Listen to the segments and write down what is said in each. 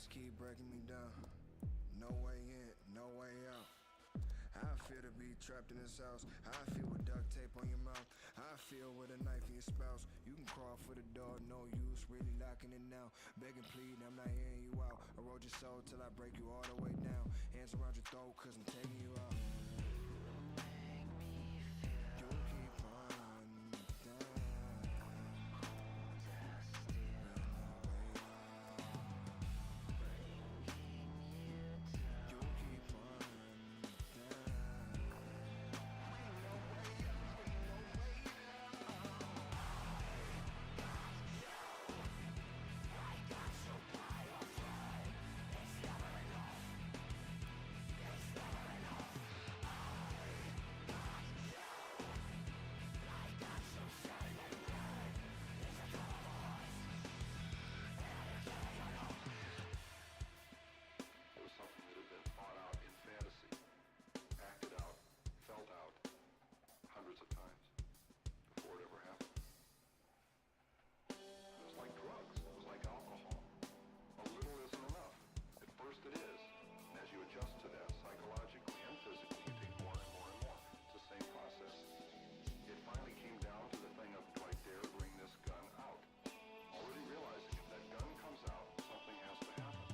lies keep breaking me down. No way in, no way out. How I feel to be trapped in this house. How I feel with duct tape on your mouth. How I feel with a knife in your spouse. You can crawl for the door, no use, really locking it now. Begging, pleading, I'm not hearing you out. I rode your soul till I break you all the way down. Hands around your throat, cause I'm taking you out. You keep running me down. It was something that had been thought out in fantasy, acted out, felt out hundreds of times before it ever happened. It was like drugs. It was like alcohol. A little isn't enough. At first it is. And as you adjust to that psychologically and physically, you take more and more and more. It's the same process. It finally came down to the thing of, do I dare bring this gun out? Already realizing if that gun comes out, something has to happen.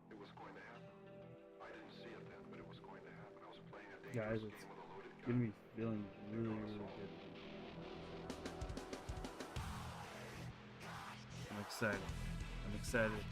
It was going to happen. I didn't see it then, but it was going to happen. I was playing a Guys, dangerous it's game with a loaded getting gun. me feeling really, really good. I'm excited. I'm excited.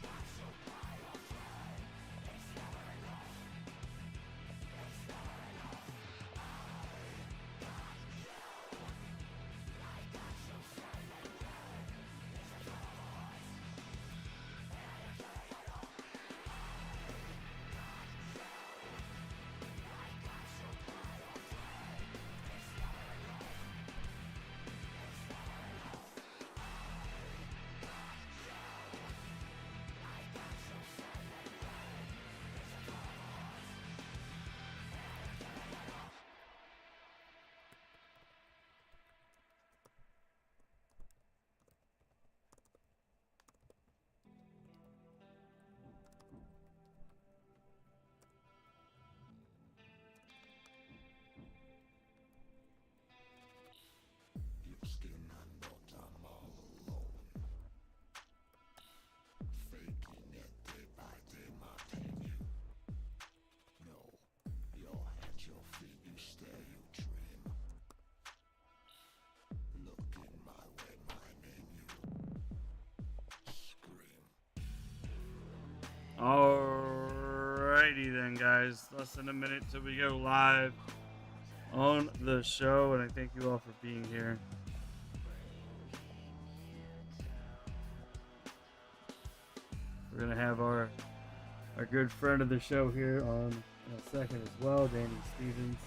Alrighty then, guys. Less than a minute till we go live on the show, and I thank you all for being here. We're gonna have our good friend of the show here on in a second as well, Danny Stevens.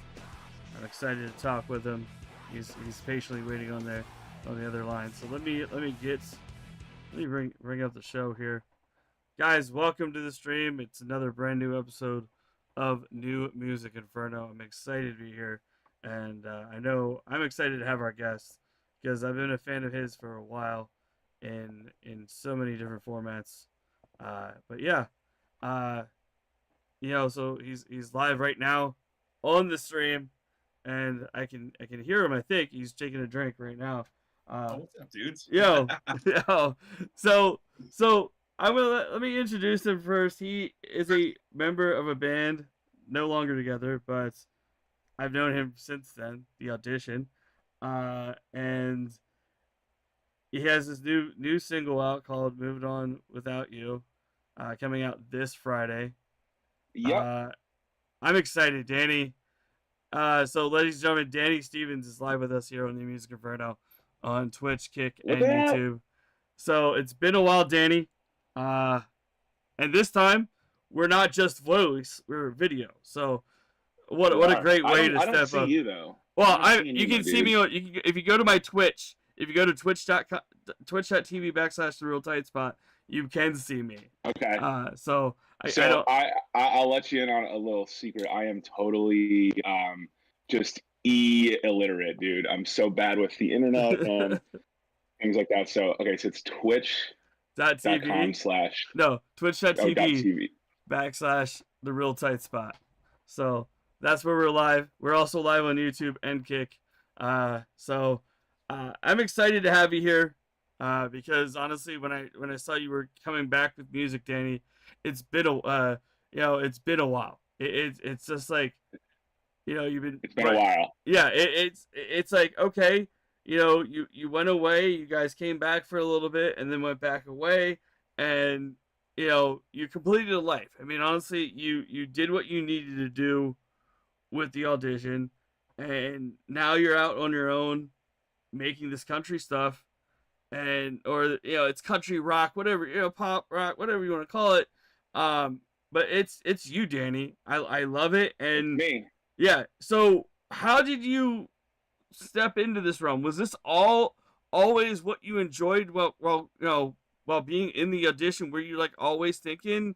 I'm excited to talk with him. He's patiently waiting on the other line. So let me bring up the show here. Guys, welcome to the stream. It's another brand new episode of New Music Inferno. I'm excited to be here, and I know I'm excited to have our guest because I've been a fan of his for a while, in so many different formats. But yeah, so he's live right now on the stream, and I can hear him. I think he's taking a drink right now. What's up, dudes? Yo, yo. So I'm gonna let me introduce him first. He is a member of a band, no longer together, but I've known him since then, the audition, and he has this new single out called "Moved On Without You," coming out this Friday. Yep. I'm excited, Danny. So, ladies and gentlemen, Danny Stevens is live with us here on the Music Inferno on Twitch, Kick, and YouTube. So it's been a while, Danny. And this time, we're not just voice; we're video. So what You a are. great way to I don't step see up. you though. Well, I'm not seeing you you, my can see dude. me on if you go to my Twitch. If you go to twitch.tv/the real tight spot, you can see me. Okay. So I So don't. I'll let you in on a little secret. I am totally just illiterate, dude. I'm so bad with the internet and things like that. So okay, so it's twitch.com/ .tv. No, oh, twitch.tv .tv. / the real tight spot. So that's where we're live. We're also live on YouTube and Kick. So I'm excited to have you here because honestly, when I saw you were coming back with music, Danny, it's been it's been a while. It's just like you've been. It's been a while. Yeah, it's like okay. You went away. You guys came back for a little bit, and then went back away, and you completed a life. I mean, honestly, you did what you needed to do with the audition, and now you're out on your own, making this country stuff, and or it's country rock, whatever pop rock, whatever you want to call it. But it's you, Danny. I love it, and Me. yeah. So how did you step into this realm? Was this always what you enjoyed while being in the audition? Were you like always thinking,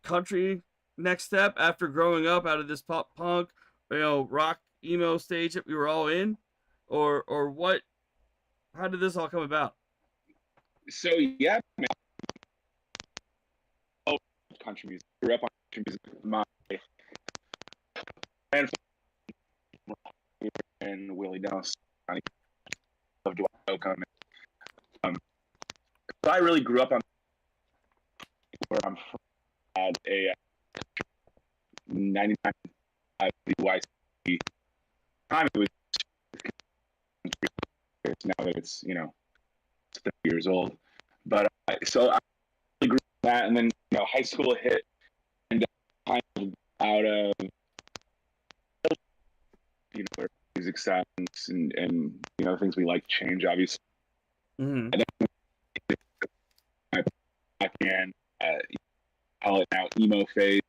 country next step after growing up out of this pop punk, rock emo stage that we were all in, or what? How did this all come about? So yeah, man. Oh, country music. Grew up on country music. My and Willie Nelson, of Dwight Yoakam. So I really grew up on where I'm from. Had a 99 BYC time. It was now that it's 30 years old. But so I really grew up on that, and then high school hit, and kind of out of where music sounds and things we like change, obviously. Mm-hmm. And then back in call it now emo phase.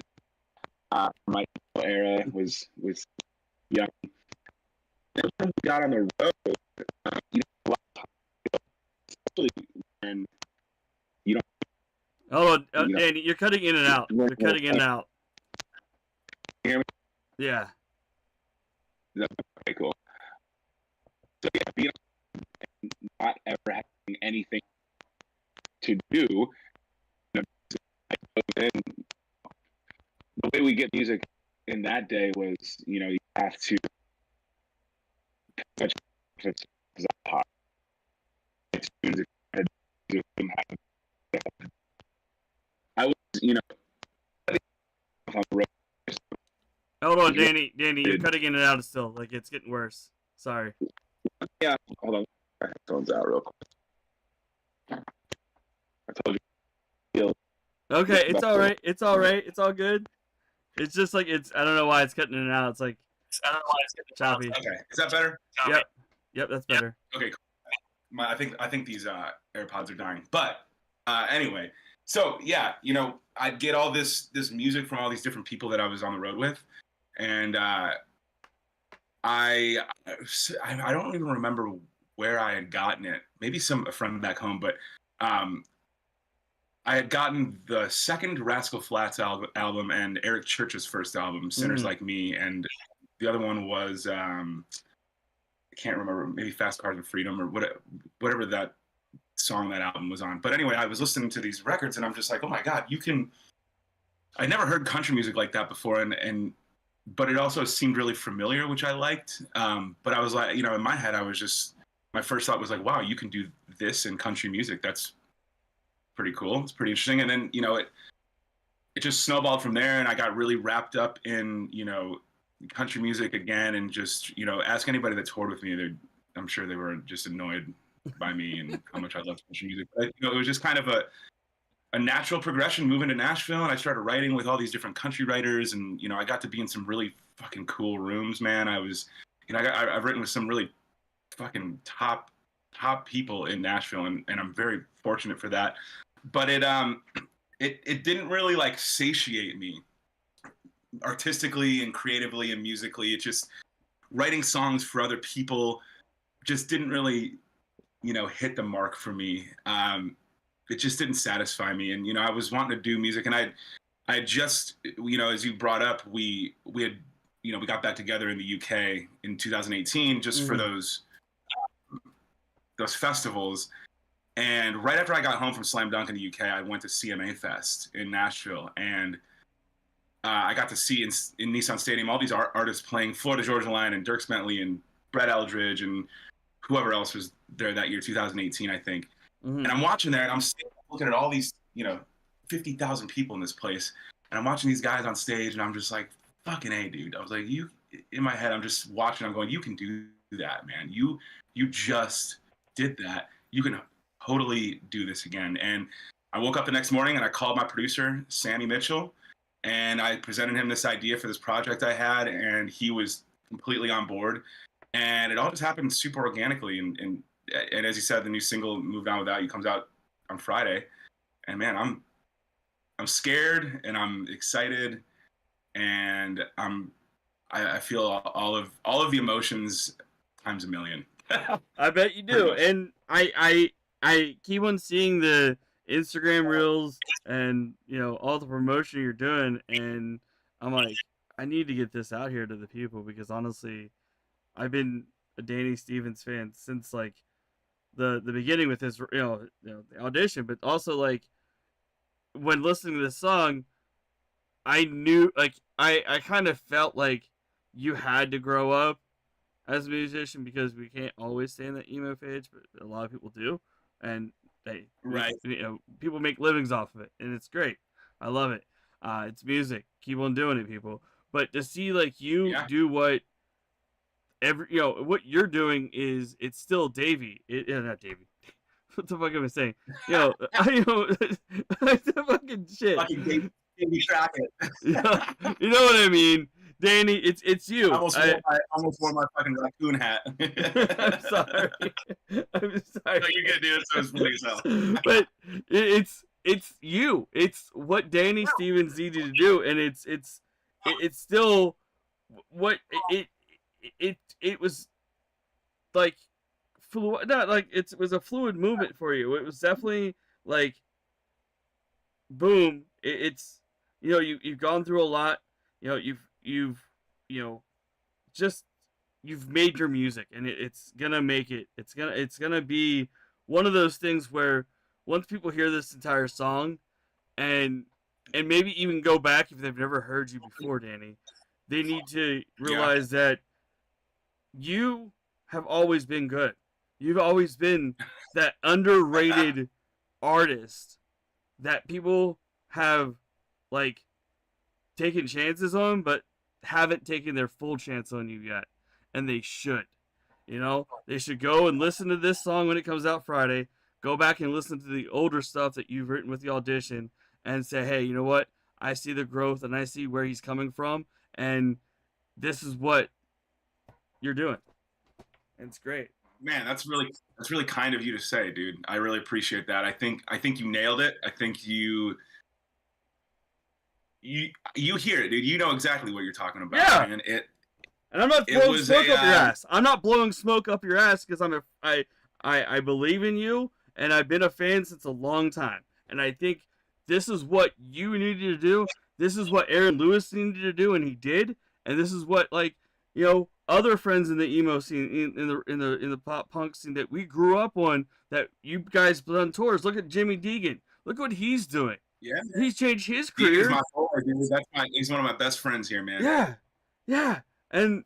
My emo era was young. And when we got on the road, a lot of times, especially when you don't. Hold on, Danny, you're cutting in and out. You're cutting in and out. Hear me? Yeah. Okay, cool. So yeah, being not ever having anything to do, and the way we get music in that day was, you have to touch hot. I was, on the road. Hold on, Danny, you're cutting in and out still. Like it's getting worse. Sorry. Yeah, hold on. My headphones out real quick. I told you. Okay, it's all right. It's all right. It's all good. It's just like I don't know why it's cutting in and out. It's like choppy. Okay, is that better? Yep, that's better. Okay, cool. I think these AirPods are dying. But anyway, so yeah, I'd get all this music from all these different people that I was on the road with, and I don't even remember where I had gotten it. Maybe a friend back home, but I had gotten the second Rascal Flatts album and Eric Church's first album, Sinners Like Me, and the other one was I can't remember, maybe Fast Cars and Freedom or whatever that song that album was on. But anyway, I was listening to these records and I'm just like, oh my God, I never heard country music like that before, but it also seemed really familiar, which I liked. But I was like, in my head, my first thought was like, wow, you can do this in country music. That's pretty cool. It's pretty interesting. And then, it just snowballed from there. And I got really wrapped up in, country music again. And just, ask anybody that toured with me, I'm sure they were just annoyed by me and how much I loved country music. But, it was just kind of a natural progression moving to Nashville. And I started writing with all these different country writers. And, I got to be in some really fucking cool rooms, man. I was, I've written with some really fucking top people in Nashville. And I'm very fortunate for that. But it didn't really like satiate me artistically and creatively and musically. It just writing songs for other people just didn't really, hit the mark for me. It just didn't satisfy me. And I was wanting to do music, and I just, as you brought up, we had, we got back together in the UK in 2018 just for those festivals. And right after I got home from Slam Dunk in the UK, I went to CMA Fest in Nashville, and I got to see in Nissan Stadium all these artists playing Florida Georgia Line and Dierks Bentley and Brett Eldridge and whoever else was there that year, 2018, I think. And I'm watching there, and I'm looking at all these, 50,000 people in this place, and I'm watching these guys on stage, and I'm just like, fucking A, dude. I was like, in my head, I'm just watching, I'm going, you can do that, man. You just did that. You can totally do this again. And I woke up the next morning, and I called my producer, Sammy Mitchell, and I presented him this idea for this project I had, and he was completely on board. And it all just happened super organically. And as you said, the new single "Moved On Without You" comes out on Friday. And man, I'm scared and I'm excited, and I feel all of the emotions times a million. I bet you do. And I keep on seeing the Instagram reels and all the promotion you're doing, and I'm like, I need to get this out here to the people, because honestly, I've been a Danny Stevens fan since like the beginning with his the audition, but also like when listening to this song, I knew, like, I kind of felt like you had to grow up as a musician, because we can't always stay in the emo phase, but a lot of people do, and people make livings off of it, and it's great. I love it. It's music. Keep on doing it, people. But to see like you do what what you're doing is, it's still Davey. Not Davey. What the fuck am I saying? The fucking shit. Fucking Davey Crockett. You know what I mean, Danny? It's you. I almost wore my fucking raccoon hat. I'm sorry. I'm sorry. No, you're good, dude. So it's funny as hell. But it's you. It's what Danny Stevens needed to do, and it's still what it was like. Not like it was a fluid movement for you. It was definitely like, boom. It's you've gone through a lot. You've made your music, and it's gonna make it. It's gonna be one of those things where once people hear this entire song, and maybe even go back if they've never heard you before, Danny, they need to realize that you have always been good. You've always been that underrated artist that people have like taken chances on, but haven't taken their full chance on you yet. And they should. They should go and listen to this song when it comes out Friday. Go back and listen to the older stuff that you've written with the audition, and say, hey, you know what? I see the growth, and I see where he's coming from, and this is what you're doing. And it's great. Man, that's really kind of you to say, dude. I really appreciate that. I think you nailed it. I think you hear it, dude. You know exactly what you're talking about. Yeah. Man. And I'm not blowing smoke up your ass. I'm not blowing smoke up your ass, because I believe in you, and I've been a fan since a long time. And I think this is what you needed to do. This is what Aaron Lewis needed to do, and he did. And this is what other friends in the emo scene, in the pop punk scene that we grew up on, that you guys done tours. Look at Jimmy Deegan. Look what he's doing. Yeah, he's changed his career. He's my boy, dude. He's one of my best friends here, man. Yeah. And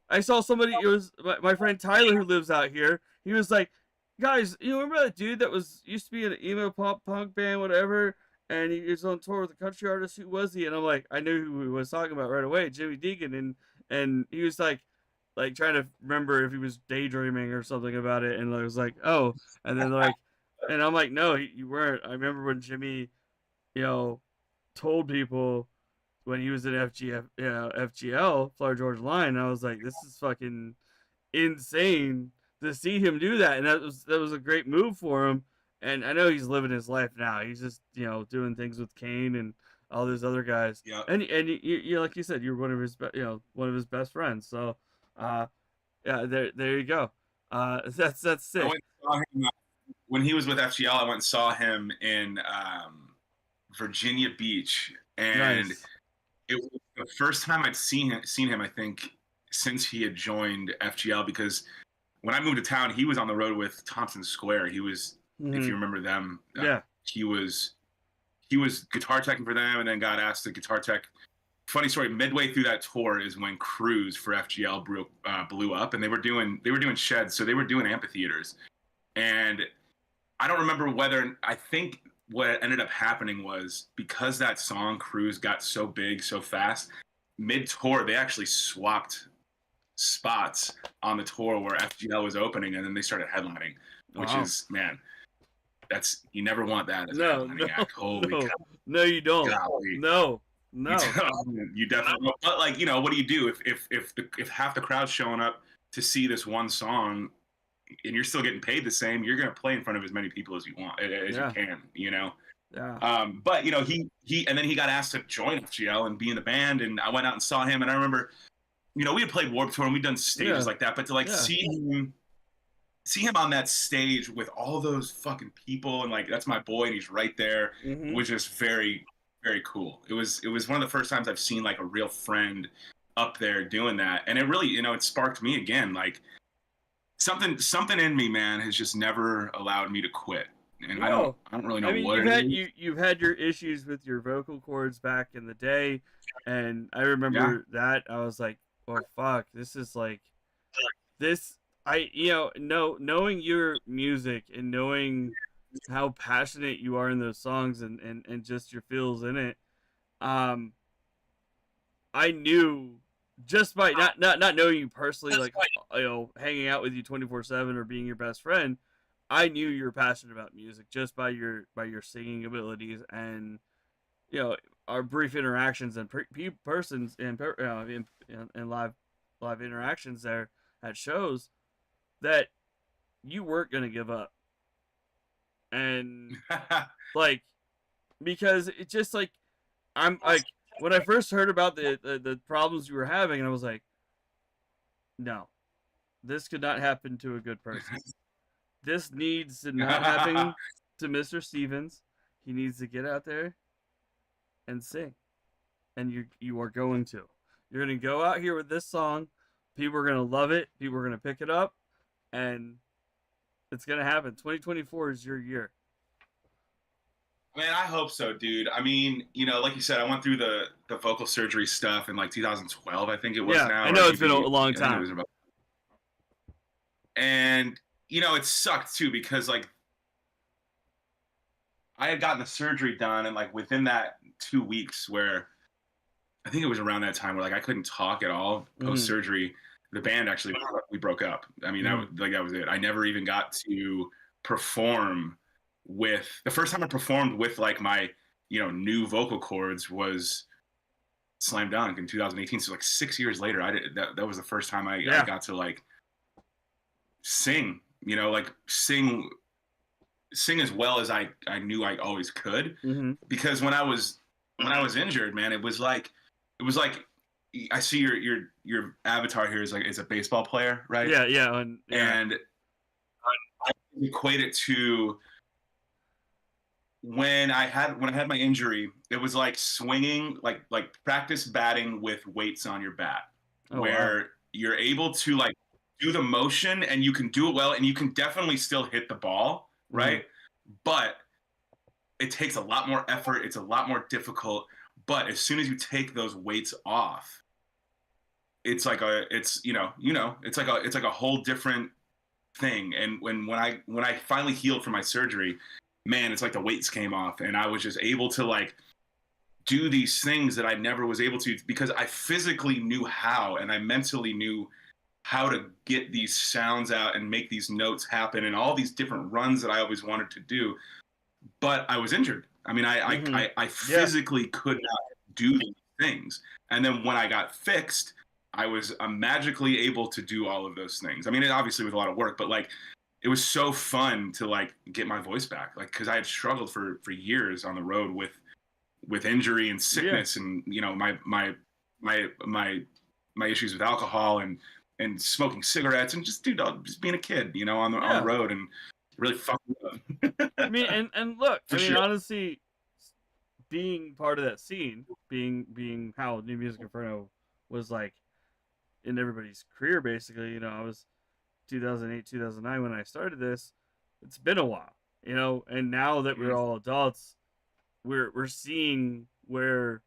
I saw somebody. It was my friend Tyler, who lives out here. He was like, guys, remember that dude that used to be in an emo pop punk band, whatever, and he was on tour with a country artist. Who was he? And I'm like, I knew who he was talking about right away, Jimmy Deegan. And he was like trying to remember if he was daydreaming or something about it. And I was like, oh. And then and I'm like, no, you weren't. I remember when Jimmy, told people when he was in FGL, Florida Georgia Line. And I was like, this is fucking insane to see him do that. And that was a great move for him. and I know he's living his life now. He's just doing things with Kane and all those other guys. Yeah. And you like you said, you're one of his one of his best friends. So, yeah, there you go. That's I sick. went and saw him when he was with FGL. I went and saw him in Virginia Beach, and Nice. it was the first time I'd seen him. I think since he had joined FGL, because when I moved to town, he was on the road with Thompson Square. He was, if you remember them, Yeah. he was guitar teching for them, and then got asked to guitar tech. Funny story. Midway through that tour is when Cruise for FGL blew up, and they were doing sheds, so they were doing amphitheaters. And I don't remember whether, I think what ended up happening was because that song Cruise got so big so fast, mid tour they actually swapped spots on the tour where FGL was opening, and then they started headlining, which is, man, that's, you never want that as a headlining act. Holy cow. No, you don't. Golly. No. You definitely don't. But like, what do you do if half the crowd's showing up to see this one song and you're still getting paid the same? You're going to play in front of as many people as you want, as you can, Yeah. But he and then he got asked to join FGL and be in the band, and I went out and saw him, and I remember, we had played Warped Tour and we'd done stages like that, but to like see him on that stage with all those fucking people, and like, that's my boy and he's right there, was just very, very cool. It was one of the first times I've seen like a real friend up there doing that, and it really, it sparked me again. Like, something in me, man, has just never allowed me to quit. And I don't really know what it is. You've had your issues with your vocal cords back in the day, and I remember that. I was like, well, fuck, this is like this. Knowing your music and knowing how passionate you are in those songs and just your feels in it, I knew just by not knowing you personally, like, hanging out with you 24/7 or being your best friend, I knew you were passionate about music just by your singing abilities and our brief interactions and persons and live interactions there at shows, that you weren't gonna give up. And like, because it just like, I'm like, when I first heard about the problems you were having, and I was like, no, this could not happen to a good person. This needs to not happen to Mr. Stevens. He needs to get out there and sing. And you are going to. You're going to go out here with this song. People are going to love it. People are going to pick it up. And it's going to happen. 2024 is your year. Man, I hope so, dude. I mean, like you said, I went through the vocal surgery stuff in like 2012, I think it was now. I know it's been a long time. And, it sucked too, because like, I had gotten the surgery done, and like within that 2 weeks, where I think it was around that time where like I couldn't talk at all post surgery, the band actually, we broke up. I mean, that was it. I never even got to perform with, the first time I performed with like my new vocal cords was Slam Dunk in 2018. So like 6 years later, that was the first time I got to like sing, like sing as well as I knew I always could. Because when I was injured, man, it was like I see your avatar here is a baseball player, right? And I equate it to when I had my injury, it was like swinging, like practice batting with weights on your bat, where you're able to like do the motion and you can do it well, and you can definitely still hit the ball, right? But it takes a lot more effort. It's a lot more difficult. But as soon as you take those weights off, it's like it's like a whole different thing. And when I finally healed from my surgery, man, it's like the weights came off, and I was just able to like do these things that I never was able to, because I physically knew how, and I mentally knew how to get these sounds out and make these notes happen and all these different runs that I always wanted to do. But I was injured. I mean, I physically could not do these things. And then when I got fixed, I was magically able to do all of those things. I mean, it obviously was a lot of work, but like, it was so fun to like get my voice back, like because I had struggled for years on the road with injury and sickness, and you know my issues with alcohol and smoking cigarettes and just just being a kid, you know, on the road, and really fucking up. I mean, and look, For I mean, sure. honestly, being part of that scene, being how New Music Inferno was like in everybody's career, basically. You know, I was 2008, 2009 when I started this. It's been a while, you know, and now that we're all adults, we're seeing where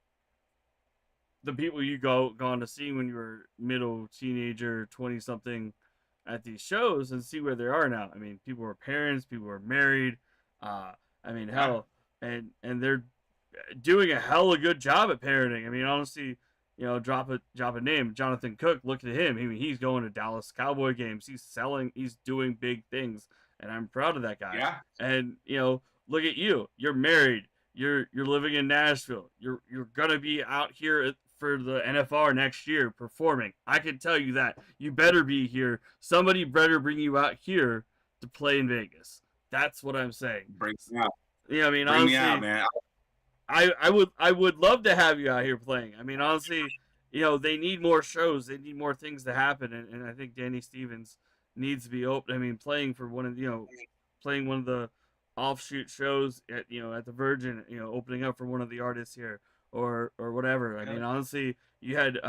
the people you gone to see when you were middle teenager, 20 something at these shows, and see where they are now. I mean, people are parents, people are married. I mean, hell, and they're doing a hell of a good job at parenting. I mean, honestly, you know, drop a name, Jonathan Cook. Look at him. I mean, he's going to Dallas Cowboy games. He's doing big things, and I'm proud of that guy. Yeah. And you know, look at you. You're married. You're living in Nashville. You're gonna be out here for the NFR next year performing. I can tell you that. You better be here. Somebody better bring you out here to play in Vegas. That's what I'm saying. Bring me out. Yeah, I mean, Bring honestly, me out, man. I would love to have you out here playing. I mean, honestly, you know, they need more shows. They need more things to happen, and I think Danny Stevens needs to be open. I mean, playing one of the offshoot shows at the Virgin, you know, opening up for one of the artists here or whatever. I mean, honestly, you had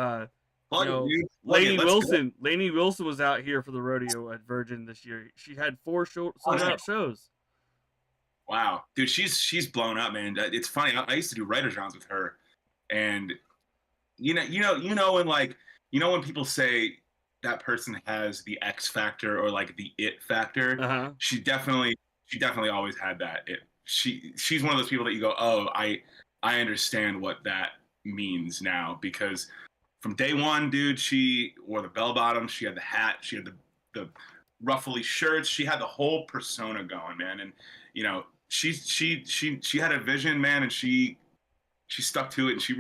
Lainey Wilson. Lainey Wilson was out here for the rodeo at Virgin this year. She had 4 sold out shows. Wow, dude, she's blown up, man. It's funny. I used to do writers rounds with her, and you know when people say that person has the X factor or like the it factor, she definitely always had that. She's one of those people that you go, oh, I understand what that means now, because from day one, dude, she wore the bell bottoms, she had the hat, she had the ruffly shirts, she had the whole persona going, man, and you know. She had a vision, man, and she stuck to it, and she's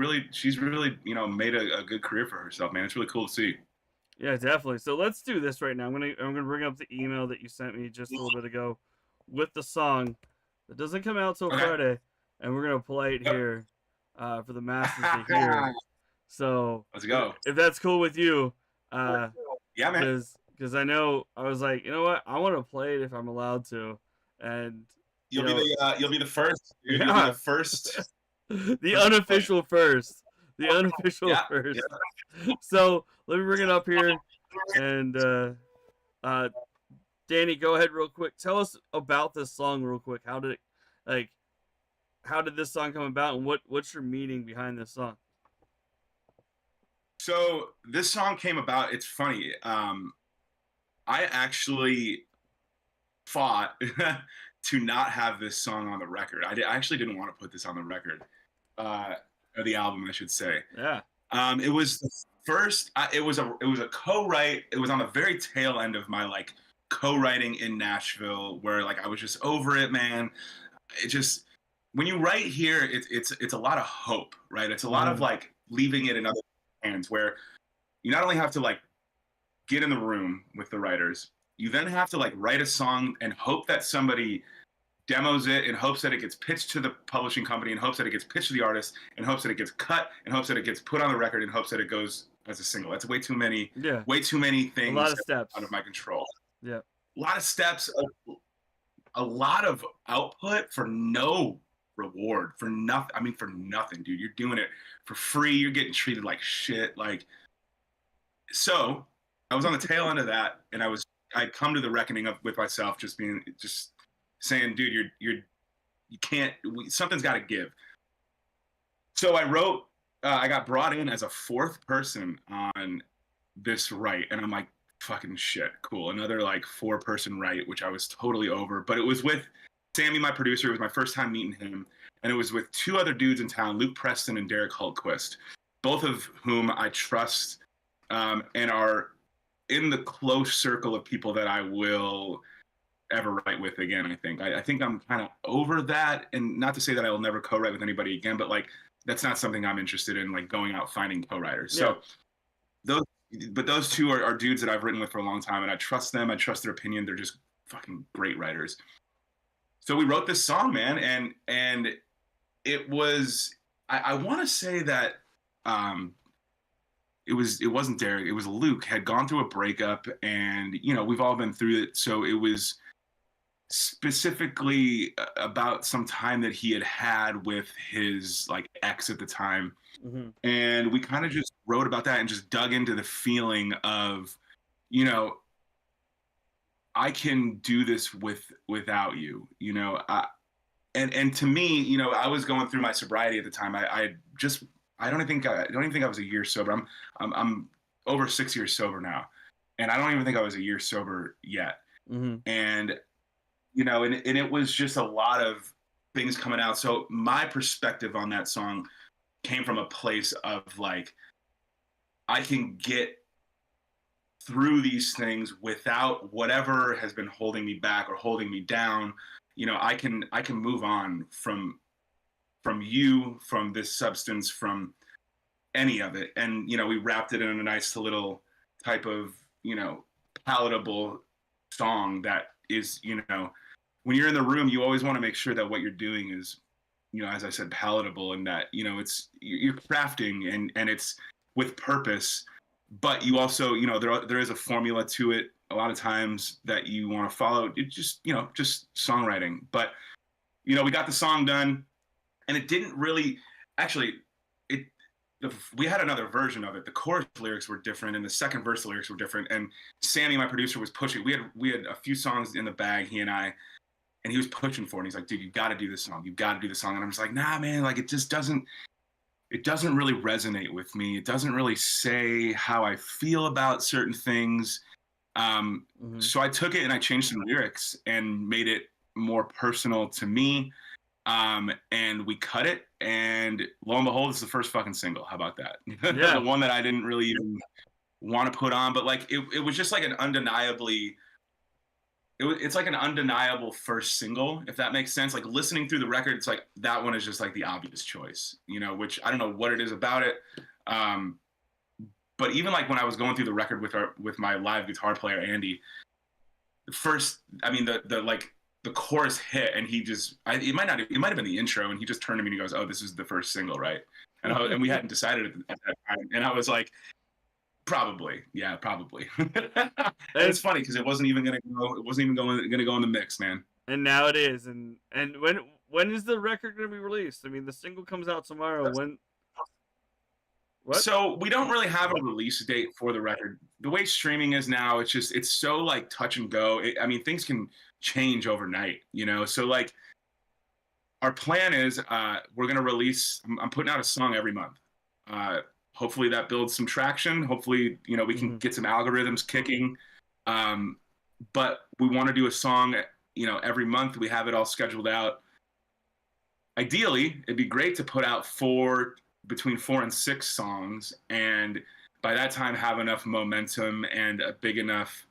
really made a good career for herself, man. It's really cool to see. Yeah, definitely. So let's do this right now. I'm gonna bring up the email that you sent me just a little bit ago with the song that doesn't come out till Friday, and we're gonna play it here for the masses to hear. So let's go. If that's cool with you, yeah, man. Because I know I was like, you know what, I want to play it if I'm allowed to, and. You'll be the first. Dude. Yeah. You'll be the first. The unofficial first. The unofficial first. Yeah. So let me bring it up here, and Danny, go ahead real quick. Tell us about this song real quick. How did this song come about, and what's your meaning behind this song? So this song came about. It's funny. I actually fought to not have this song on the record. I actually didn't want to put this on the record, or the album, I should say. Yeah. It was the first. It was a co-write. It was on the very tail end of my like co-writing in Nashville, where like I was just over it, man. It just, when you write here, it's a lot of hope, right? It's a lot of like leaving it in other hands, where you not only have to like get in the room with the writers. You then have to like write a song and hope that somebody demos it, in hopes that it gets pitched to the publishing company, in hopes that it gets pitched to the artist, in hopes that it gets cut, in hopes that it gets put on the record, in hopes that it goes as a single. That's way too many things. A lot of steps out of my control. Yeah. A lot of steps, a lot of output for no reward, for nothing. I mean, for nothing, dude. You're doing it for free. You're getting treated like shit. Like, so I was on the tail end of that, and I'd come to the reckoning with myself, just saying, dude, you can't, something's got to give. So I wrote, I got brought in as a 4th person on this write, and I'm like, fucking shit, cool. Another like 4-person write, which I was totally over, but it was with Sammy, my producer. It was my first time meeting him, and it was with 2 other dudes in town, Luke Preston and Derek Hultquist, both of whom I trust and are in the close circle of people that I will ever write with again. I think I'm kind of over that, and not to say that I will never co-write with anybody again, but like that's not something I'm interested in, like going out finding co-writers. Yeah. So those 2 are dudes that I've written with for a long time, and I trust them. I trust their opinion. They're just fucking great writers. So we wrote this song, man, and it was, I want to say that it wasn't Derek, it was Luke, had gone through a breakup, and we've all been through it. So it was specifically about some time that he had with his like ex at the time. Mm-hmm. And we kind of just wrote about that and just dug into the feeling of, I can do this without you, and to me, I was going through my sobriety at the time. I don't even think I was a year sober. I'm over 6 years sober now, and I don't even think I was a year sober yet. Mm-hmm. And and it was just a lot of things coming out. So my perspective on that song came from a place of like, I can get through these things without whatever has been holding me back or holding me down. I can move on from you, from this substance, from any of it. And we wrapped it in a nice little type of palatable song that is, when you're in the room, you always want to make sure that what you're doing is, as I said, palatable, and that it's, you're crafting and it's with purpose. But you also, there is a formula to it a lot of times that you want to follow. It just, just songwriting. But, we got the song done, and it didn't really, actually, we had another version of it. The chorus lyrics were different, and the second verse lyrics were different. And Sammy, my producer, was pushing. We had a few songs in the bag, he and I, and he was pushing for it. And he's like, dude, you got to do this song. You got to do the song. And I'm just like, nah, man, like it doesn't really resonate with me. It doesn't really say how I feel about certain things. So I took it and I changed some lyrics and made it more personal to me. And we cut it, and lo and behold, it's the first fucking single. How about that? Yeah. The one that I didn't really even want to put on, but like it was just like an undeniably, it's like an undeniable first single, if that makes sense. Like listening through the record, it's like that one is just like the obvious choice, which I don't know what it is about it. But even like when I was going through the record with my live guitar player Andy, the chorus hit, and he just, it might have been the intro, and he just turned to me and he goes, "Oh, this is the first single, right?" And we hadn't decided at that time, and I was like, probably. And it's funny because it wasn't even gonna go in the mix, man. And now it is. And when is the record gonna be released? I mean, the single comes out tomorrow. When? What? So we don't really have a release date for the record. The way streaming is now, it's so like touch and go. Things can change overnight, So like, our plan is we're gonna release. I'm putting out a song every month. Hopefully that builds some traction. Hopefully, we can get some algorithms kicking. But we want to do a song, every month. We have it all scheduled out. Ideally, it'd be great to put out between 4 and 6 songs, and by that time have enough momentum and a big enough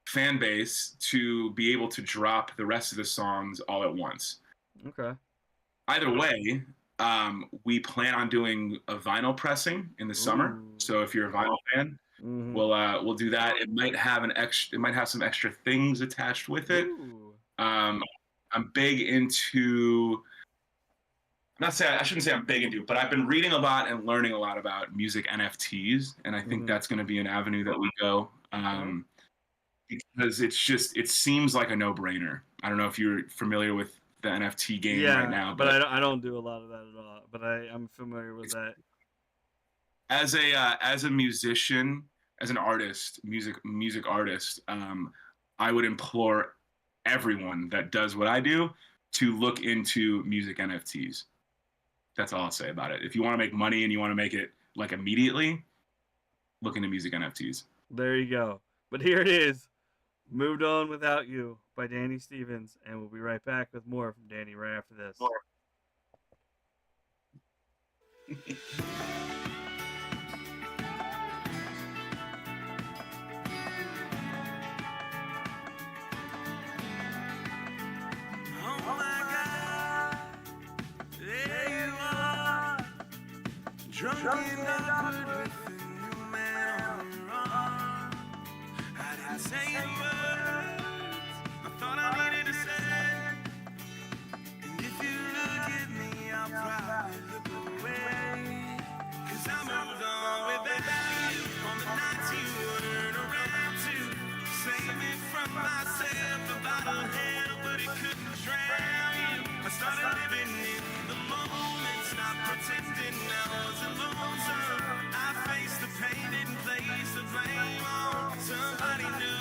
fan base to be able to drop the rest of the songs all at once. Okay. Either way, we plan on doing a vinyl pressing in the summer. So if you're a vinyl fan, we'll do that. It might have some extra things attached with it. I'm big into, I shouldn't say I'm big into it, but I've been reading a lot and learning a lot about music NFTs, and I think that's going to be an avenue that we go, because it seems like a no-brainer. I don't know if you're familiar with the NFT game right now, but I don't do a lot of that at all. But I'm familiar with that. As a musician, as an artist, music artist, I would implore everyone that does what I do to look into music NFTs. That's all I'll say about it. If you want to make money and you want to make it like immediately, look into music NFTs. There you go. But here it is, "Moved On Without You" by Danny Stevens, and we'll be right back with more from Danny right after this. Drunk and awkward with a new man on the run. I didn't say a word. I thought pretending I wasn't lonesome. I faced the pain, didn't place the blame on somebody new.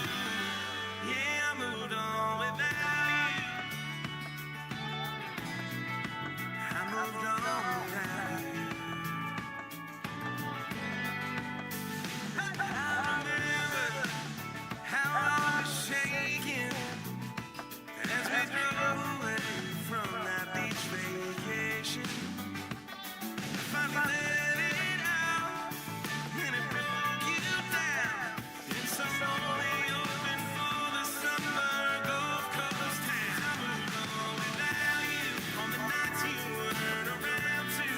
Yeah, I moved on without you. I moved on without you. I remember how I was shaking as we drove away from that beach vacation. Finally let it out, and it broke you down. In some lonely open for the summer Gulf Coast town. I moved on without you on the nights you weren't around to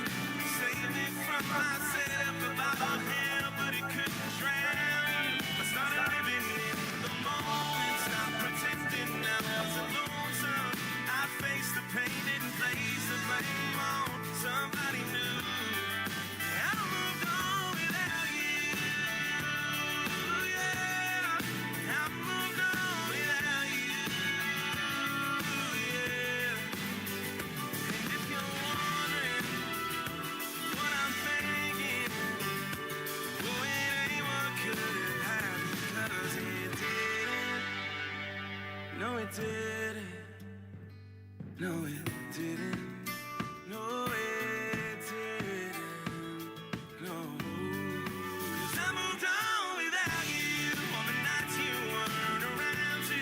save me from myself. A bottle held, but it couldn't drown you. I started living in the moment, stopped pretending I wasn't lonesome. I faced the pain, didn't place the blame on somebody new. I moved on without you. Yeah, I moved on without you. Yeah. And if you're wondering what I'm thinking, well, it ain't what could have happened, 'cause it didn't. No, it didn't. No, it didn't. No, it didn't. No. 'Cause I moved on without you on the nights you weren't around to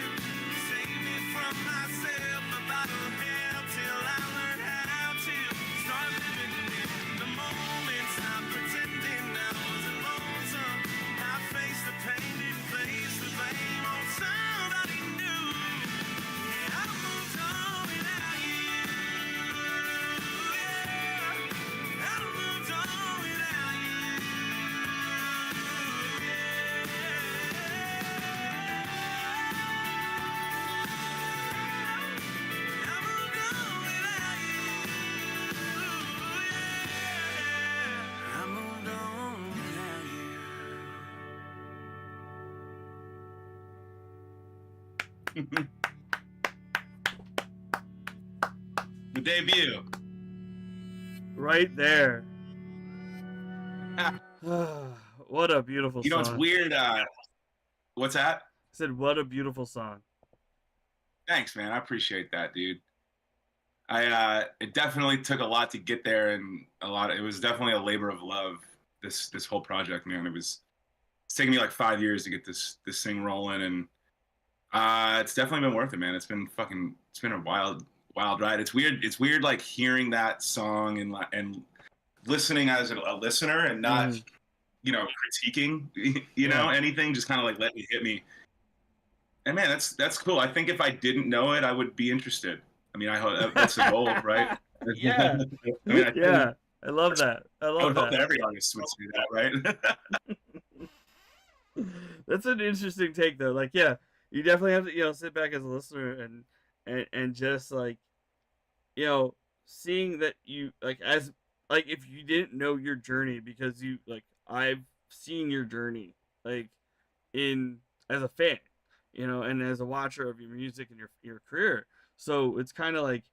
save me from myself. A bottle held till I learned how to start living in the moment. Stop pretending I wasn't lonesome. I faced the pain, didn't place the blame on somebody new. Yeah, I moved on without you. Yeah, I moved on without you. I moved on without you. I moved on without you. The debut. Right there. What a beautiful You know, song. it's weird. What's that? I said, what a beautiful song. Thanks, man. I appreciate that, dude. It definitely took a lot to get there, and it was definitely a labor of love. This whole project, man. It's taken me like 5 years to get this thing rolling, and it's definitely been worth it, man. It's been a wild ride. It's weird, like hearing that song and listening as a listener and not, critiquing, anything, just kind of like letting it hit me. And man, that's cool. I think if I didn't know it, I would be interested. I mean, I hope that's the goal, right? Yeah. I mean, I love that. I would hope that love every artist would do that, right? That's an interesting take, though. Like, yeah, you definitely have to, sit back as a listener and just like, seeing that you if you didn't know your journey, because I've seen your journey, like as a fan, and as a watcher of your music and your career. So it's kind of like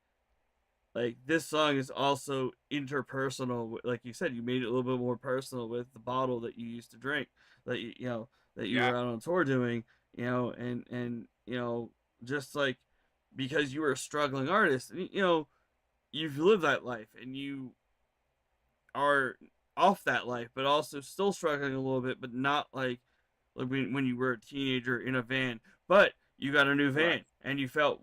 this song is also interpersonal. Like you said, you made it a little bit more personal with the bottle that you used to drink, that that you were out on tour doing, and just like, because you were a struggling artist, you've lived that life and you are off that life, but also still struggling a little bit, but not like when you were a teenager in a van. But you got a new van, Right. and you felt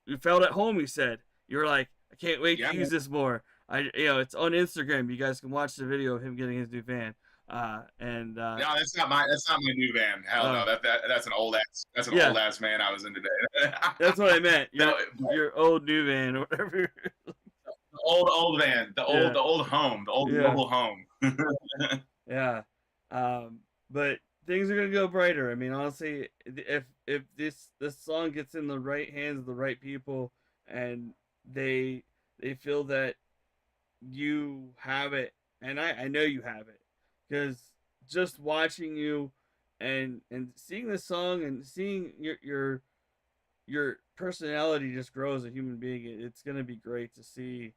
at home. You said you were like, I can't wait to use this more. It's on Instagram. You guys can watch the video of him getting his new van. No, that's not my new van. Hell no, that's an old ass van I was in today. That's what I meant. Your old new van or whatever. The old van, the old home, the old mobile home. Yeah, but things are gonna go brighter. I mean, honestly, if this song gets in the right hands of the right people, and they feel that you have it, and I know you have it, because just watching you and seeing this song and seeing your personality just grow as a human being, it's gonna be great to see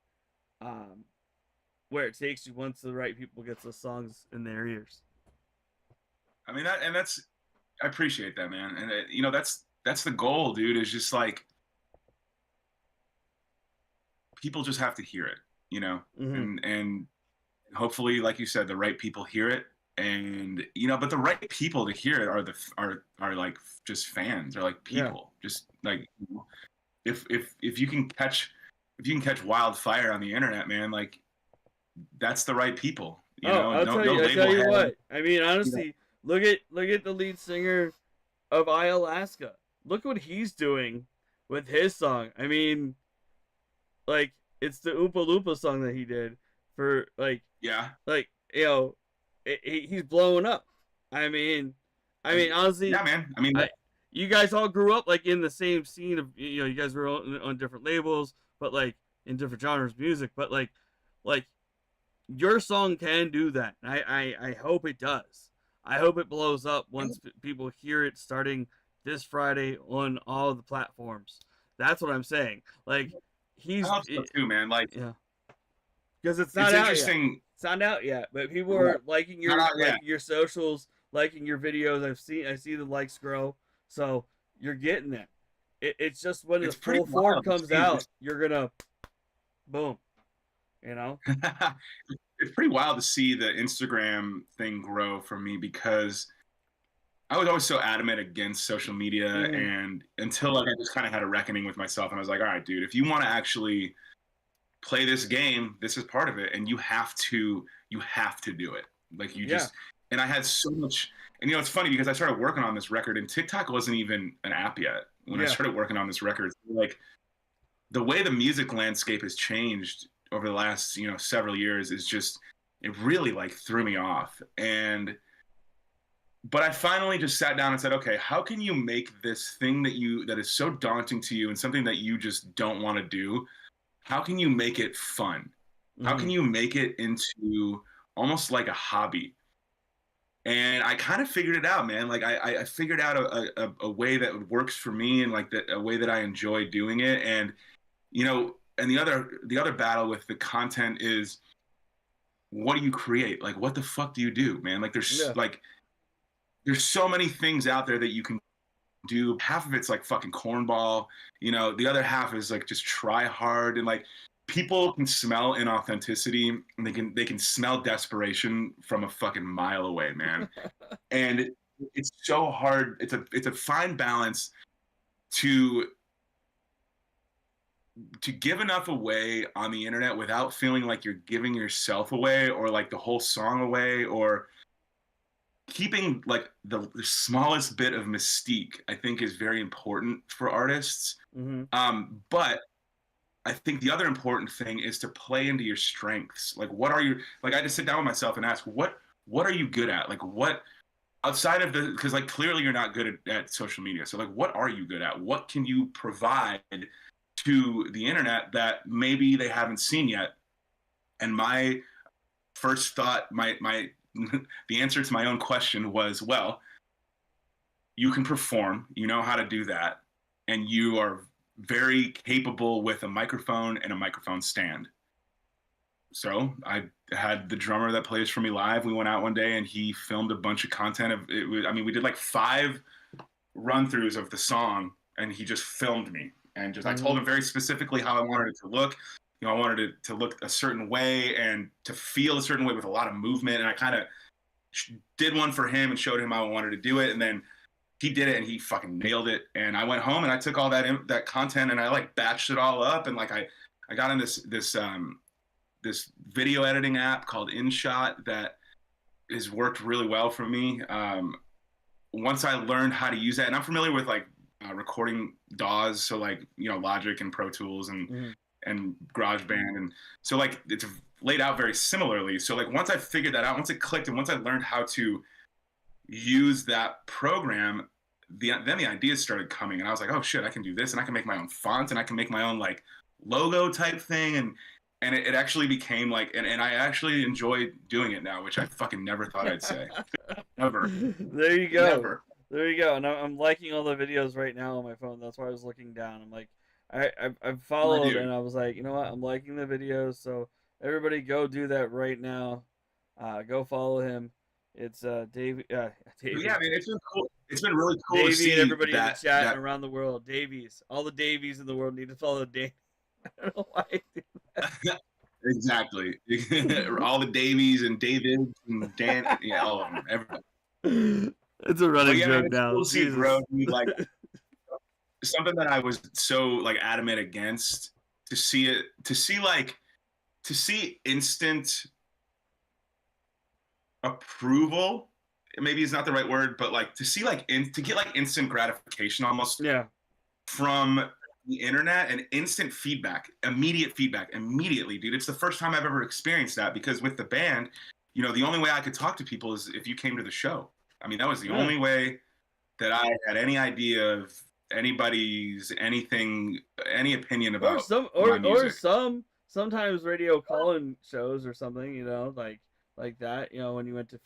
where it takes you once the right people gets the songs in their ears. I mean that's I appreciate that, man, and you know that's the goal, dude. Is just like people just have to hear it, you know, and hopefully, like you said, the right people hear it, and you know, but the right people to hear it are like just fans, are like people, just like if you can catch wildfire on the internet, man, like that's the right people. You know, I'll no tell you head. what. I mean, honestly, look at the lead singer of Alaska. Look what he's doing with his song. I mean, like it's the Oompa Loompa song that he did for like you know, he's blowing up. I mean honestly, yeah, man. I mean, you guys all grew up like in the same scene of you guys were on different labels, but like in different genres of music, but like your song can do that. I hope it does. I hope it blows up once people hear it starting this Friday on all of the platforms. That's what I'm saying. Like I hope so too, man. Like because it's not out interesting. Yet. It's not out yet, but people are liking your socials, liking your videos. I see the likes grow, so you're getting it. It's just when the full form comes out, you're gonna boom. You know, it's pretty wild to see the Instagram thing grow for me because I was always so adamant against social media, and until like I just kind of had a reckoning with myself, and I was like, all right, dude, if you want to actually play this game, this is part of it, and you have to do it. Like you just, and I had so much, and you know, it's funny because I started working on this record, and TikTok wasn't even an app yet when I started working on this record. Like the way the music landscape has changed over the last, you know, several years is just, it really like threw me off. But I finally just sat down and said, okay, how can you make this thing that is so daunting to you and something that you just don't want to do, how can you make it fun? How can you make it into almost like a hobby? And I kind of figured it out, man. Like I figured out a way that works for me, and like a way that I enjoy doing it. And, you know, and the other battle with the content is, what do you create? Like, what the fuck do you do, man? Like there's so many things out there that you can do. Half of it's like fucking cornball, you know, the other half is like just try hard, and like people can smell inauthenticity, and they can smell desperation from a fucking mile away, man. And it's so hard. It's a fine balance to give enough away on the internet without feeling like you're giving yourself away or like the whole song away, or keeping like the smallest bit of mystique, I think is very important for artists. But I think the other important thing is to play into your strengths. Like, what are your, like, I just sit down with myself and ask, what are you good at? Like, what, outside of the, because like clearly you're not good at social media. So like, what are you good at? What can you provide to the internet that maybe they haven't seen yet? And my first thought, my the answer to my own question was, well, you can perform, you know how to do that, and you are very capable with a microphone and a microphone stand. So I had the drummer that plays for me live. We went out one day and he filmed a bunch of content of it. I mean, we did like 5 run-throughs of the song, and he just filmed me. And just I told him very specifically how I wanted it to look. You know, I wanted it to look a certain way and to feel a certain way with a lot of movement. And I kind of did one for him and showed him how I wanted to do it. And then he did it and he fucking nailed it. And I went home and I took all that content and I like batched it all up. And like I got in this video editing app called InShot that has worked really well for me. Once I learned how to use that, and I'm familiar with like recording DAWs, so like, you know, Logic and Pro Tools and GarageBand, and so like it's laid out very similarly. So like once I figured that out, once it clicked, and once I learned how to use that program, then the ideas started coming, and I was like, oh shit, I can do this, and I can make my own font, and I can make my own like logo type thing, and it actually became like, and I actually enjoy doing it now, which I fucking never thought I'd say. Never. There you go. Never. There you go. And I'm liking all the videos right now on my phone. That's why I was looking down. I'm like, I've followed, and I was like, you know what? I'm liking the videos. So Everybody go do that right now. Go follow him. It's Davey. But Davey. yeah, man, it's been cool. It's been really cool to Davey and see everybody in the that chat and around the world. Davies. All the Davies in the world need to follow Dave. I don't know why. exactly all the Davies and Davids and Dan, yeah, all of them, everybody. It's a But running yeah, man, joke it's now. cool to see it Jesus. grow, dude. Like something that I was so like adamant against, to see instant approval. Maybe it's not the right word, but like to see to get like instant gratification almost Yeah. from the internet and instant feedback, immediately, dude. It's the first time I've ever experienced that, because with the band, you know, the only way I could talk to people is if you came to the show. I mean, that was the only way that I had any idea of anybody's anything, any opinion about my music. Sometimes radio call-in shows or something, you know, like that, you know, when you went to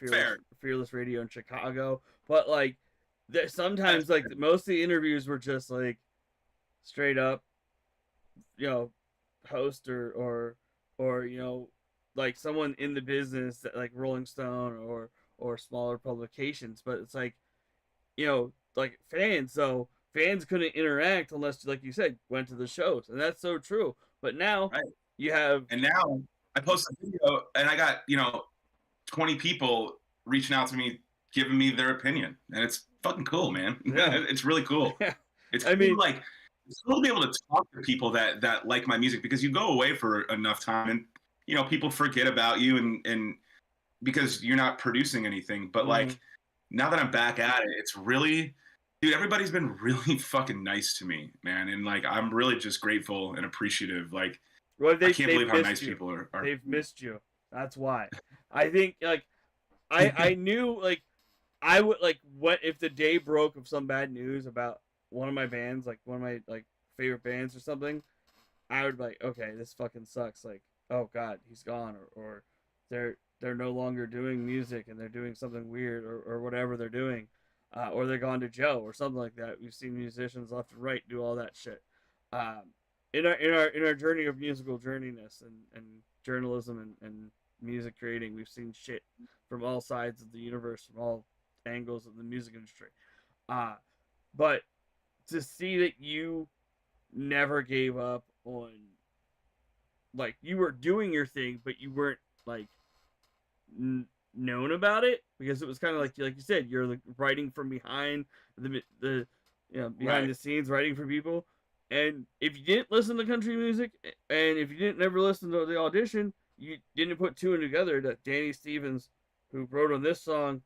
Fearless Radio in Chicago. But like sometimes like most of the interviews were just like straight up, you know, host or you know, like someone in the business that, like Rolling Stone or smaller publications. But it's like, you know, like fans, so fans couldn't interact unless, like you said, went to the shows, and that's so true. But now you have, and now I post a video and I got, you know, 20 people reaching out to me, giving me their opinion, and it's fucking cool, man. Yeah. It's really cool. Yeah. It's cool, like it's cool to be able to talk to people that like my music, because you go away for enough time and, you know, people forget about you and because you're not producing anything. But like now that I'm back at it, it's really, dude, everybody's been really fucking nice to me, man. And like, I'm really just grateful and appreciative. Like, I can't believe how nice people are. They've missed you. That's why. I think like I knew like I would like what if the day broke of some bad news about one of my bands, like one of my like favorite bands or something, I would be like, okay, this fucking sucks. Like, oh god, he's gone, or they're no longer doing music and they're doing something weird or whatever they're doing, or they're gone to jail or something like that. We've seen musicians left and right do all that shit. In our journey of musical journeyness and journalism and music creating, we've seen shit from all sides of the universe, from all angles of the music industry. But to see that you never gave up on, like, you were doing your thing, but you weren't like known about it, because it was kind of like you said, you're like writing from behind the you know, behind the scenes, writing for people. And if you didn't listen to country music, and if you didn't never listen to the audition, you didn't put two and together that Danny Stevens, who wrote on this song,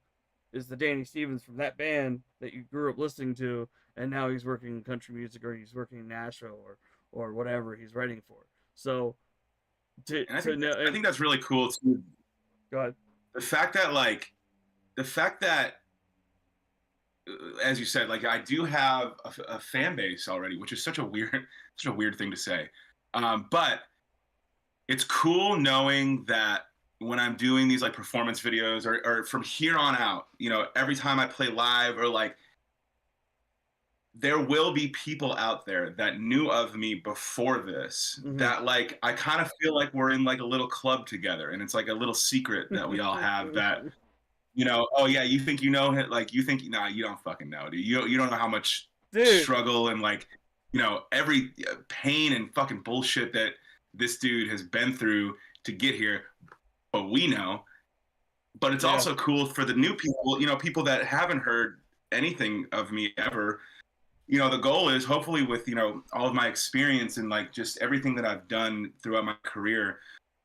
is the Danny Stevens from that band that you grew up listening to, and now he's working in country music, or he's working in Nashville, or whatever he's writing for. So I think that's really cool too. Go ahead. The fact that as you said, like, I do have a fan base already, which is such a weird thing to say. But it's cool knowing that when I'm doing these like performance videos or from here on out, you know, every time I play live, or like, there will be people out there that knew of me before this, that like, I kind of feel like we're in like a little club together, and it's like a little secret that we all have that, you know, oh yeah, you think you know it, like you think, nah, you don't fucking know, dude. You don't know how much struggle and like, you know, every pain and fucking bullshit that this dude has been through to get here, but we know. But it's also cool for the new people, you know, people that haven't heard anything of me ever. You know, the goal is hopefully with, you know, all of my experience and like just everything that I've done throughout my career,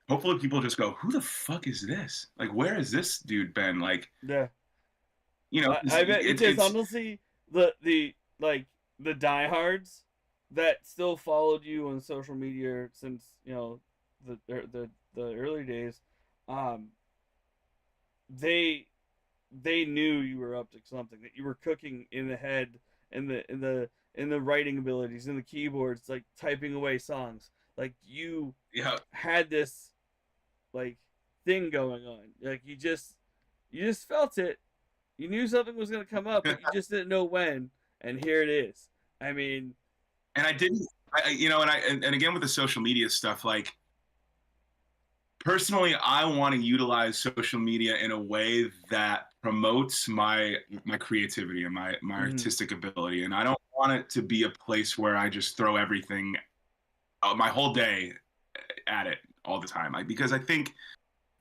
hopefully people just go, who the fuck is this? Like, where has this dude been? Like, you know, I bet it's honestly the like the diehards that still followed you on social media since, you know, the early days. They knew you were up to something, that you were cooking in the head, in the writing abilities, in the keyboards, like typing away songs. Like you had this like thing going on. Like you just felt it. You knew something was gonna come up, but you just didn't know when. And here it is. I mean, and I didn't, you know, and again with the social media stuff, like, personally, I want to utilize social media in a way that promotes my creativity and my artistic ability, and I don't want it to be a place where I just throw everything, my whole day, at it all the time. Because I think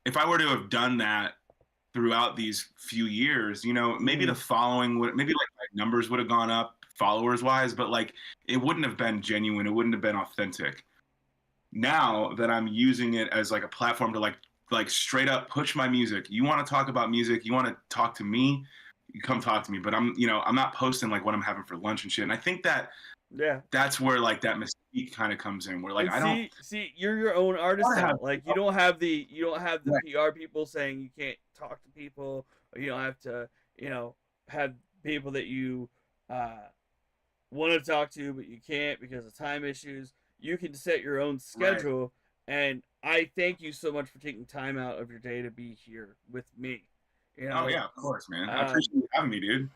if I were to have done that throughout these few years, maybe the following would, maybe like my numbers would have gone up followers wise, but like it wouldn't have been genuine. It wouldn't have been authentic. Now that I'm using it as like a platform to like straight up push my music. You want to talk about music? You want to talk to me? You come talk to me. But I'm not posting like what I'm having for lunch and shit. And I think that that's where like that mystique kind of comes in. Where like see, you're your own artist now. Like you don't have the Right. PR people saying you can't talk to people, or you don't have to have people that you want to talk to but you can't because of time issues. You can set your own schedule, and I thank you so much for taking time out of your day to be here with me. Oh yeah, of course, man. I appreciate you having me, dude.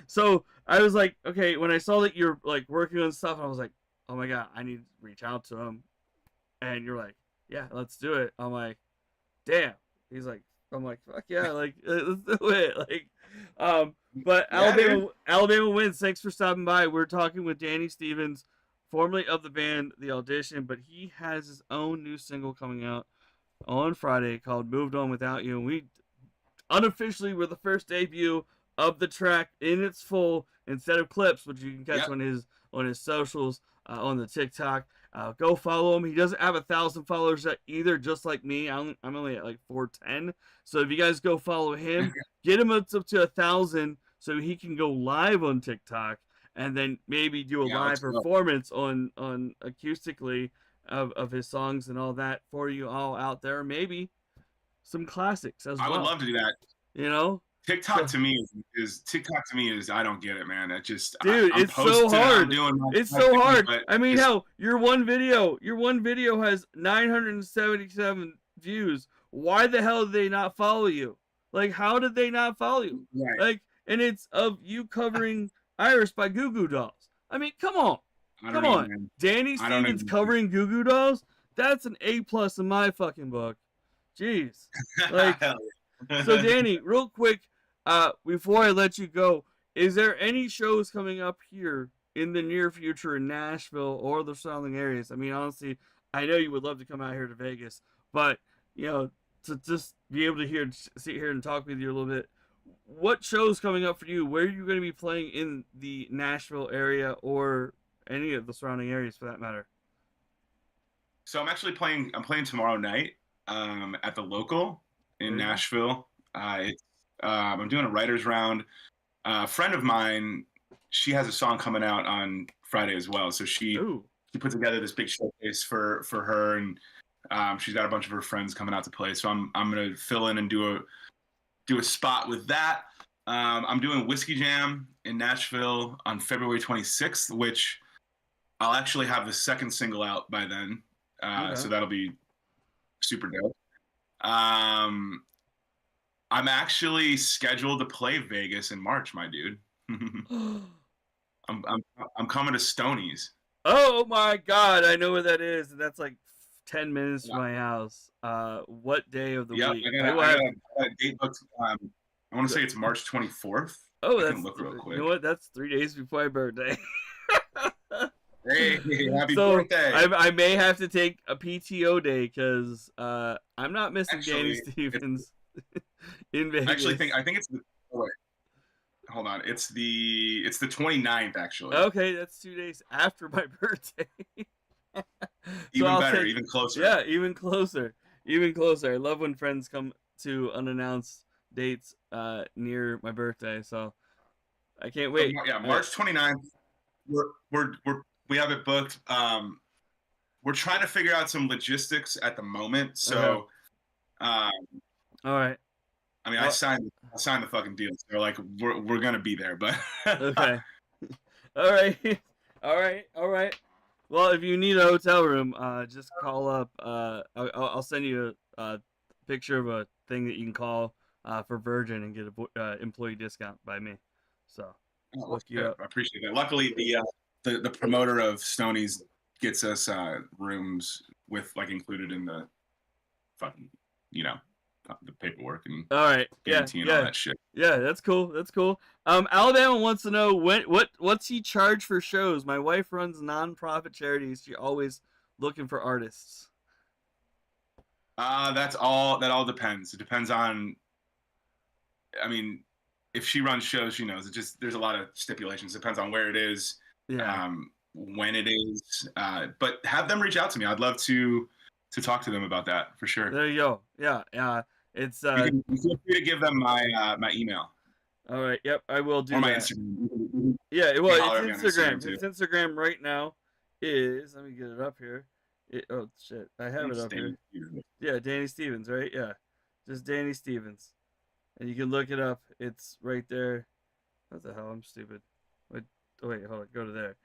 So I was like, okay, when I saw that you're like working on stuff, I was like, oh my god, I need to reach out to him. And you're like, yeah, let's do it. I'm like, damn. He's like, I'm like, fuck yeah, like let's do it. Like, but Yeah, Alabama wins. Thanks for stopping by. We're talking with Danny Stevens, formerly of the band The Audition, but he has his own new single coming out on Friday called "Moved On Without You," and we unofficially were the first debut of the track in its full instead of clips, which you can catch on his socials, on the TikTok. Go follow him. He doesn't have 1,000 followers yet either, just like me. I'm only at like 410. So if you guys go follow him, get him up to 1,000 so he can go live on TikTok and then maybe do a live performance on acoustically of his songs and all that for you all out there. Maybe some classics as well. I would love to do that. TikTok to me is I don't get it, man. It just dude, I'm it's so hard. It's so hard. I mean, hell, your one video has 977 views. Why the hell did they not follow you? Like, how did they not follow you? Right. Like, and it's of you covering Iris by Goo Goo Dolls. I mean, come on. Come on. Man. Danny Stevens covering Goo Goo Dolls? That's an A+ in my fucking book. Jeez. Like, so Danny, real quick, before I let you go, is there any shows coming up here in the near future in Nashville or the surrounding areas? I mean, honestly, I know you would love to come out here to Vegas, but to just be able to sit here and talk with you a little bit. What shows coming up for you? Where are you going to be playing in the Nashville area or any of the surrounding areas for that matter? So I'm actually playing. I'm playing tomorrow night at the local in Nashville. I'm doing a writer's round. A friend of mine, she has a song coming out on Friday as well. So she put together this big showcase for her, and she's got a bunch of her friends coming out to play. So I'm gonna fill in and do a spot with that. I'm doing Whiskey Jam in Nashville on February 26th, which I'll actually have the second single out by then. So that'll be super dope. I'm actually scheduled to play Vegas in March, my dude. I'm coming to Stoney's. Oh my god, I know where that is, and that's like 10 minutes from my house. What day of the week? I got a date booked. I want to say it's March 24th. Oh, I can look real quick. You know what? That's 3 days before my birthday. Hey, happy birthday! I may have to take a PTO day because I'm not missing Danny Stevens in Vegas. Actually, I think it's hold on. It's the 29th actually. Okay, that's 2 days after my birthday. Even better, even closer. Yeah, even closer. Even closer. I love when friends come to unannounced dates near my birthday, so I can't wait. Yeah, March 29th. We have it booked. We're trying to figure out some logistics at the moment. So, all right. I mean, I signed the fucking deal. So like, we're gonna be there, but okay. All right. Well, if you need a hotel room, just call up. I'll send you a picture of a thing that you can call for Virgin and get a employee discount by me. So look you up. I appreciate that. Luckily, the promoter of Stoney's gets us rooms with like included in the fucking, the paperwork and All right. Yeah. guarantee and all that shit. Yeah, that's cool. That's cool. Alabama wants to know what's he charge for shows? My wife runs nonprofit charities. She always looking for artists. That all depends. It depends on, I mean, if she runs shows, she knows. There's a lot of stipulations. It depends on where it is, when it is. But have them reach out to me. I'd love to talk to them about that for sure. There you go. Yeah. It's you feel free to give them my email. All right. Yep, I will do or my that. Instagram. Yeah, well, You it's can holler at me on Instagram. Instagram, too. Its Instagram right now is, let me get it up here. Oh shit, I have it up here. Yeah, Danny Stevens, right? Yeah, just Danny Stevens, and you can look it up. It's right there. What the hell? I'm stupid. Wait, hold on. Go to there.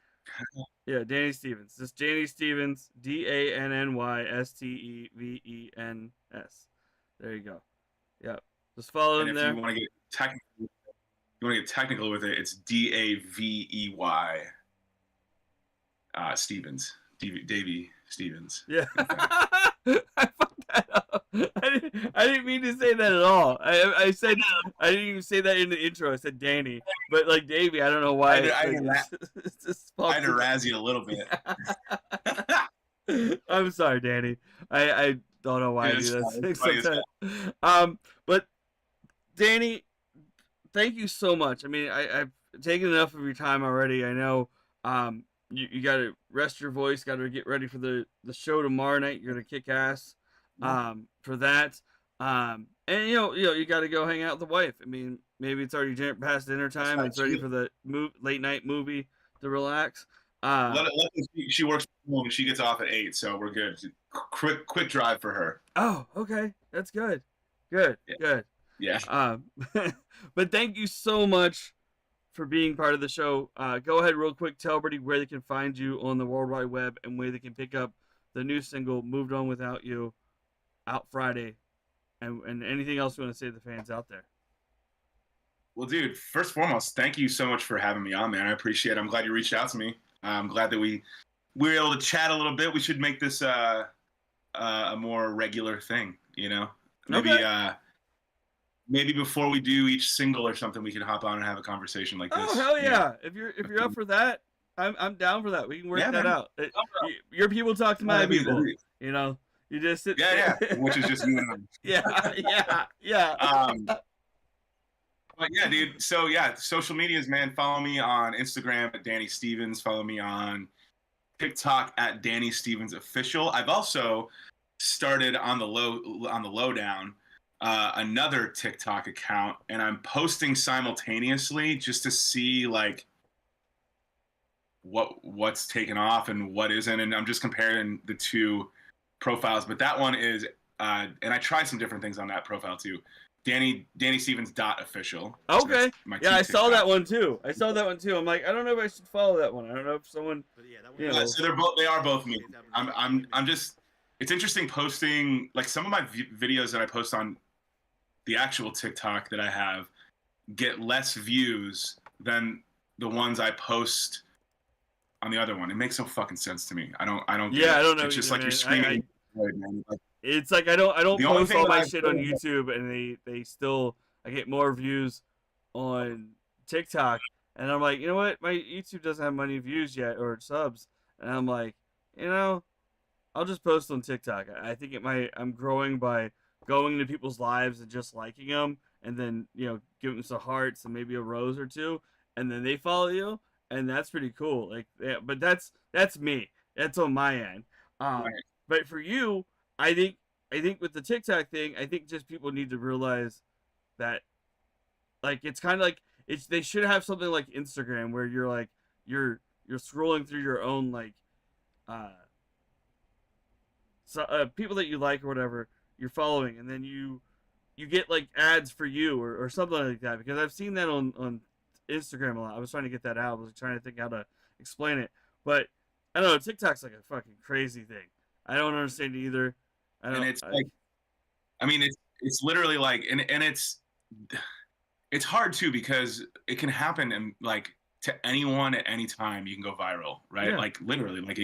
Yeah, Danny Stevens. Just Danny Stevens. DANNYSTEVENS. There you go. Yeah, just follow him And if there. you want to get technical with it, it's DAVEY Stevens. Davey Stevens. Yeah. I fucked that up. I didn't mean to say that at all. I said I didn't even say that in the intro. I said Danny, but like Davey, I don't know why. I had to razz you a little bit. I'm sorry, Danny. I don't know why I do that sometimes. But Danny, thank you so much. I mean, I've taken enough of your time already. I know. You got to rest your voice. Got to get ready for the show tomorrow night. You're gonna kick ass for that. And you got to go hang out with the wife. I mean, maybe it's already past dinner time. It's ready for the late night movie to relax. She works from home and she gets off at 8, so we're good. Quick drive for her. Oh, okay, that's good. Good. Yeah. But thank you so much for being part of the show. Go ahead real quick, tell everybody where they can find you on the World Wide Web and where they can pick up the new single Moved On Without You, out Friday, and anything else you want to say to the fans out there. Well, dude, first and foremost, thank you so much for having me on, man. I appreciate it. I'm glad you reached out to me. I'm glad that we were able to chat a little bit. We should make this a more regular thing, Maybe okay. Maybe before we do each single or something, we can hop on and have a conversation like this. Oh hell yeah! If you're up for that, I'm down for that. We can work that out. Your people talk to my people. You just sit. Yeah, which is just you and I. Yeah. But yeah, dude. So yeah, social medias, man. Follow me on Instagram at Danny Stevens. Follow me on TikTok at Danny Stevens Official. I've also started on the lowdown. Another TikTok account, and I'm posting simultaneously just to see like what's taken off and what isn't, and I'm just comparing the two profiles. But that one is and I tried some different things on that profile too. Danny Stevens .official. Okay. So yeah, I saw that one too. I'm like, I don't know if I should follow that one. I don't know if someone. But yeah, that one. So they are both me. I'm just. It's interesting posting like some of my videos that I post on the actual TikTok that I have get less views than the ones I post on the other one. It makes no fucking sense to me. I don't. Yeah, I don't know. It's just like you're screaming. It's like I don't post all my shit on YouTube, and they still, I get more views on TikTok, and I'm like, you know what? My YouTube doesn't have many views yet or subs, and I'm like, I'll just post on TikTok. I think I'm growing by going into people's lives and just liking them, and then giving them some hearts and maybe a rose or two, and then they follow you, and that's pretty cool. Like, yeah, but that's me. That's on my end. Right. But for you, I think with the TikTok thing, I think just people need to realize that, like, it's kind of like they should have something like Instagram where you're like you're scrolling through your own like people that you like or whatever you're following, and then you get like ads for you or something like that, because I've seen that on Instagram a lot. I was trying to get that out. I was trying to think how to explain it, but I don't know. TikTok's like a fucking crazy thing. I don't understand either. It's literally like, and it's hard too, because it can happen and like to anyone at any time. You can go viral, right? Yeah. Like literally, like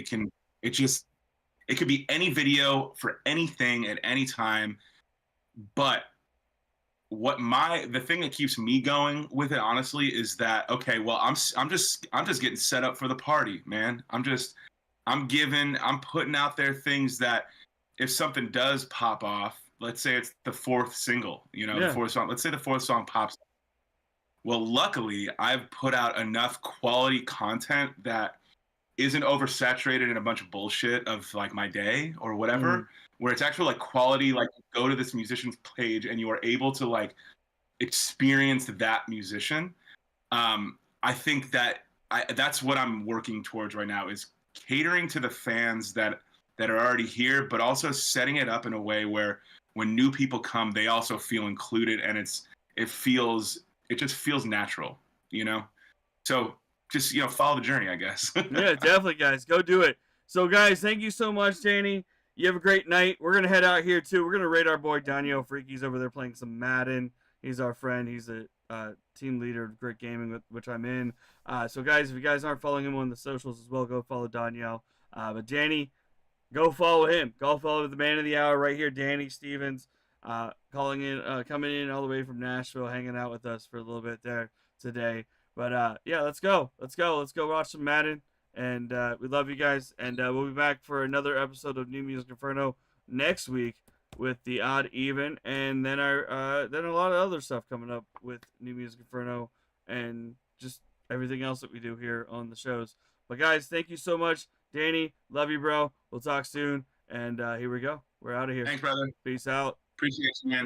It could be any video for anything at any time. But the thing that keeps me going with it, honestly, is that, okay, well, I'm just getting set up for the party, man. I'm putting out there things that if something does pop off, let's say it's the fourth single, the fourth song, let's say the fourth song pops. Well, luckily, I've put out enough quality content that isn't oversaturated in a bunch of bullshit of like my day or whatever, where it's actually like quality, like go to this musician's page and you are able to like experience that musician. I think that's what I'm working towards right now, is catering to the fans that are already here, but also setting it up in a way where when new people come, they also feel included, and it just feels natural, So just, follow the journey, I guess. Yeah, definitely, guys. Go do it. So, guys, thank you so much, Danny. You have a great night. We're going to head out here, too. We're going to raid our boy, Daniel Freaky's over there playing some Madden. He's our friend. He's a team leader of Grit Gaming, which I'm in. So, guys, if you guys aren't following him on the socials as well, go follow Daniel. But, Danny, go follow him. Go follow the man of the hour right here, Danny Stevens, coming in all the way from Nashville, hanging out with us for a little bit there today. But yeah, let's go watch some Madden, and we love you guys, and we'll be back for another episode of New Music Inferno next week with the Odd Even, and then then a lot of other stuff coming up with New Music Inferno and just everything else that we do here on the shows. But guys, thank you so much. Danny, love you, bro. We'll talk soon, and here we go. We're out of here. Thanks, brother. Peace out. Appreciate you, man.